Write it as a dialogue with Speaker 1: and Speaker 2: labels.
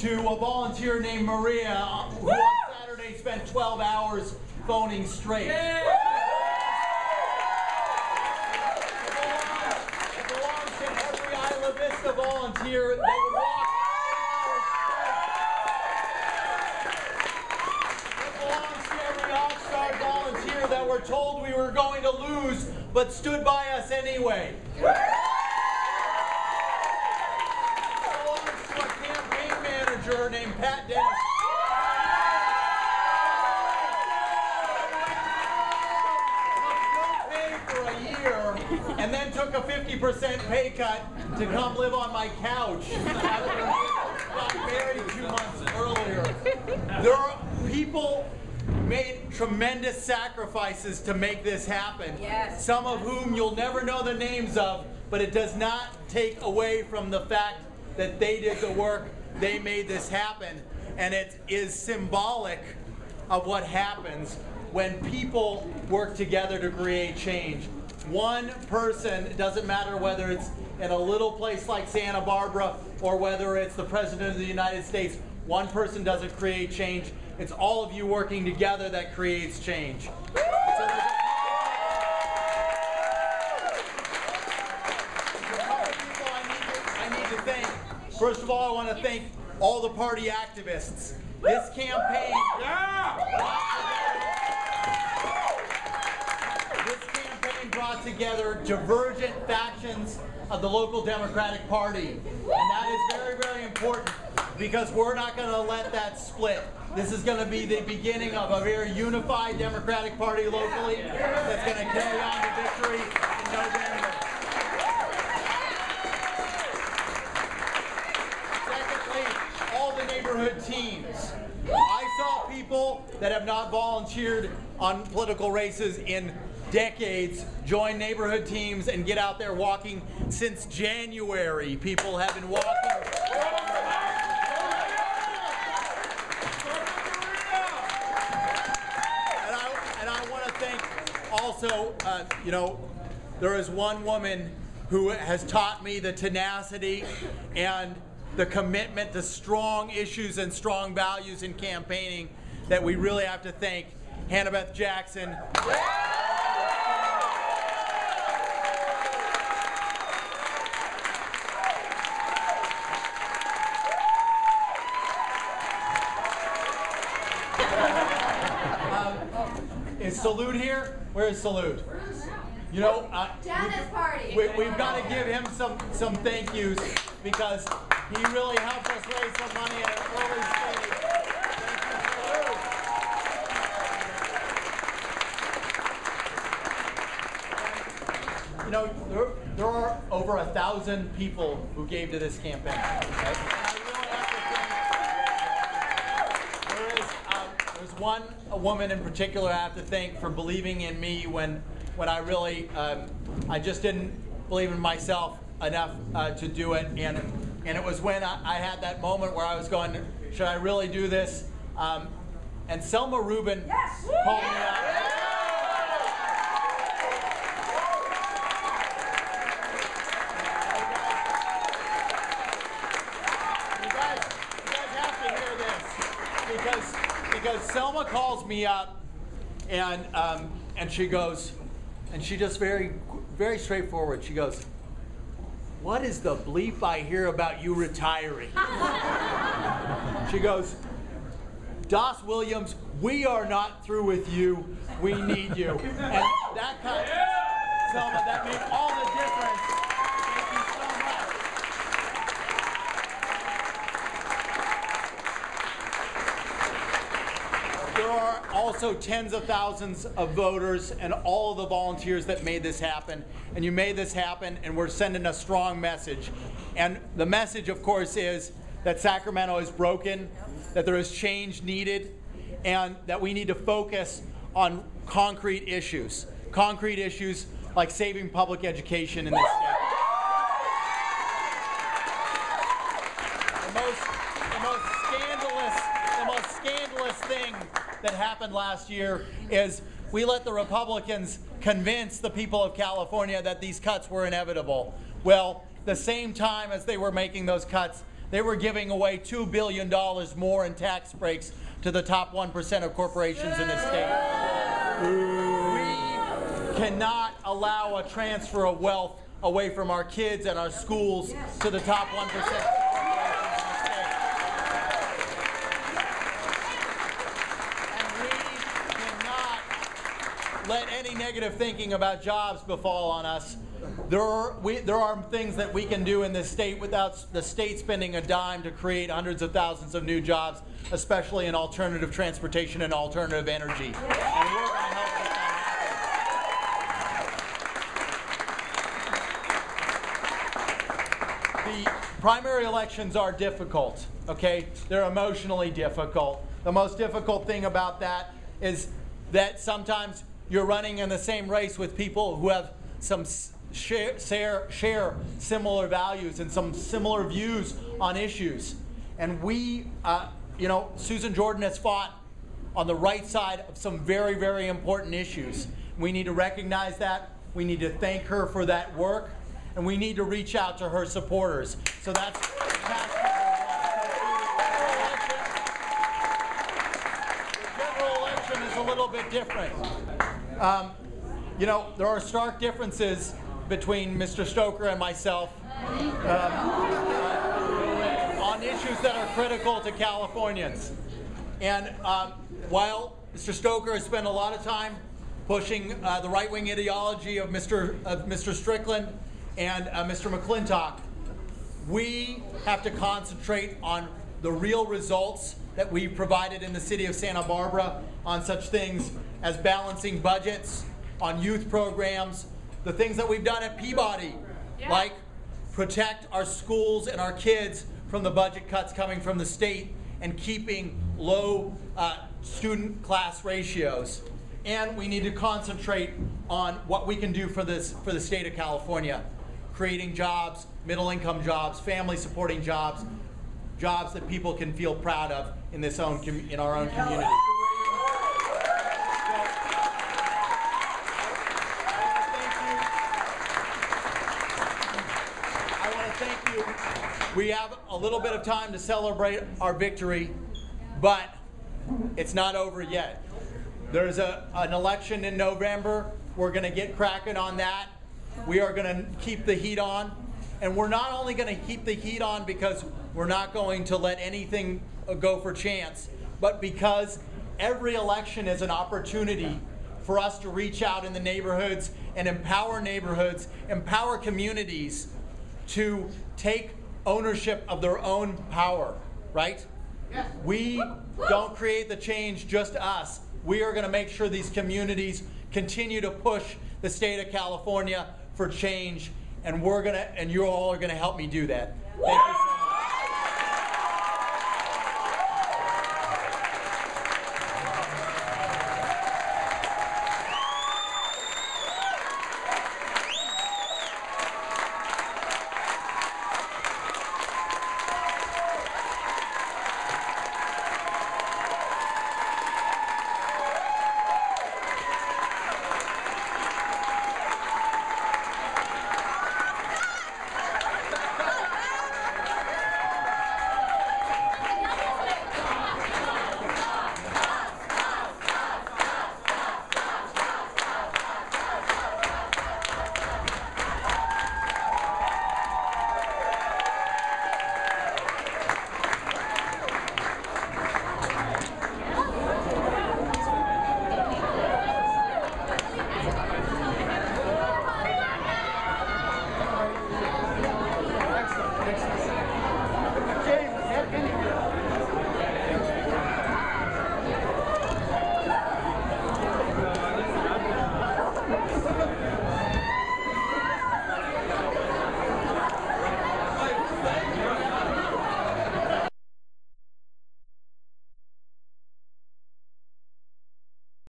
Speaker 1: to a volunteer named Maria, who on Saturday spent 12 hours phoning straight. It belongs to every Isla Vista volunteer that would walk 12 hours straight. It belongs to every Oxnard volunteer that we're told we were going to lose, but stood by us anyway. Named Pat Dennis. No pay for a year, and then took a 50% pay cut to come live on my couch after got married 2 months earlier. There are people made tremendous sacrifices to make this happen.
Speaker 2: Yes.
Speaker 1: Some of whom you'll never know the names of, but it does not take away from the fact that they did the work. They made this happen, and it is symbolic of what happens when people work together to create change. One person, it doesn't matter whether it's in a little place like Santa Barbara or whether it's the President of the United States, one person doesn't create change. It's all of you working together that creates change. So I need to thank. First of all, I want to thank all the party activists. This campaign, brought together divergent factions of the local Democratic Party. And that is very, very important because we're not going to let that split. This is going to be the beginning of a very unified Democratic Party locally that's going to carry on to victory in November. Neighborhood teams. I saw people that have not volunteered on political races in decades join neighborhood teams and get out there walking since January. People have been walking. And I want to thank also, there is one woman who has taught me the tenacity and the commitment to strong issues and strong values in campaigning that we really have to thank. Hannah Beth Jackson. Is Salute here? Where is Salute?
Speaker 2: Dennis party.
Speaker 1: We've got to give him some thank yous because he really helped us raise some money at an early stage. There are over 1,000 people who gave to this campaign. Okay? And I really have to thank. There's a woman in particular I have to thank for believing in me when I really I just didn't believe in myself enough to do it, and it was when I had that moment where I was going, should I really do this? And Selma Rubin called me up. You guys have to hear this because Selma calls me up and she goes, and she just very, very straightforward. She goes, "What is the bleep I hear about you retiring?" She goes, "Gault-Williams, we are not through with you. We need you." And that kind of, Selma, that made all the difference. Thank you so much. There are also tens of thousands of voters and all of the volunteers that made this happen. And you made this happen, and we're sending a strong message. And the message, of course, is that Sacramento is broken, that there is change needed, and that we need to focus on concrete issues like saving public education in this state. The most scandalous thing that happened last year is we let the Republicans convince the people of California that these cuts were inevitable. Well, the same time as they were making those cuts, they were giving away $2 billion more in tax breaks to the top 1% of corporations in the state. We cannot allow a transfer of wealth away from our kids and our schools to the top 1%. Let any negative thinking about jobs befall on us. There are things that we can do in this state without the state spending a dime to create hundreds of thousands of new jobs, especially in alternative transportation and alternative energy. And we're going to help make that happen. The primary elections are difficult, okay? They're emotionally difficult. The most difficult thing about that is that sometimes you're running in the same race with people who have some share similar values and some similar views on issues. And we, Susan Jordan has fought on the right side of some very, very important issues. We need to recognize that. We need to thank her for that work. And we need to reach out to her supporters. So that's a little bit different. There are stark differences between Mr. Stoker and myself on issues that are critical to Californians. And while Mr. Stoker has spent a lot of time pushing the right-wing ideology of Mr. Strickland and Mr. McClintock, we have to concentrate on the real results that we provided in the city of Santa Barbara on such things as balancing budgets, on youth programs, the things that we've done at Peabody, like protect our schools and our kids from the budget cuts coming from the state and keeping low student class ratios. And we need to concentrate on what we can do for the state of California, creating jobs, middle-income jobs, family-supporting jobs, jobs that people can feel proud of in our own community. I want to thank you. We have a little bit of time to celebrate our victory, but it's not over yet. There's an election in November. We're going to get cracking on that. We are going to keep the heat on. And we're not only going to keep the heat on because we're not going to let anything go for chance, but because every election is an opportunity for us to reach out in the neighborhoods, empower communities to take ownership of their own power, right? Yes. We don't create the change, just us. We are going to make sure these communities continue to push the state of California for change, and you all are going to help me do that. Thank you.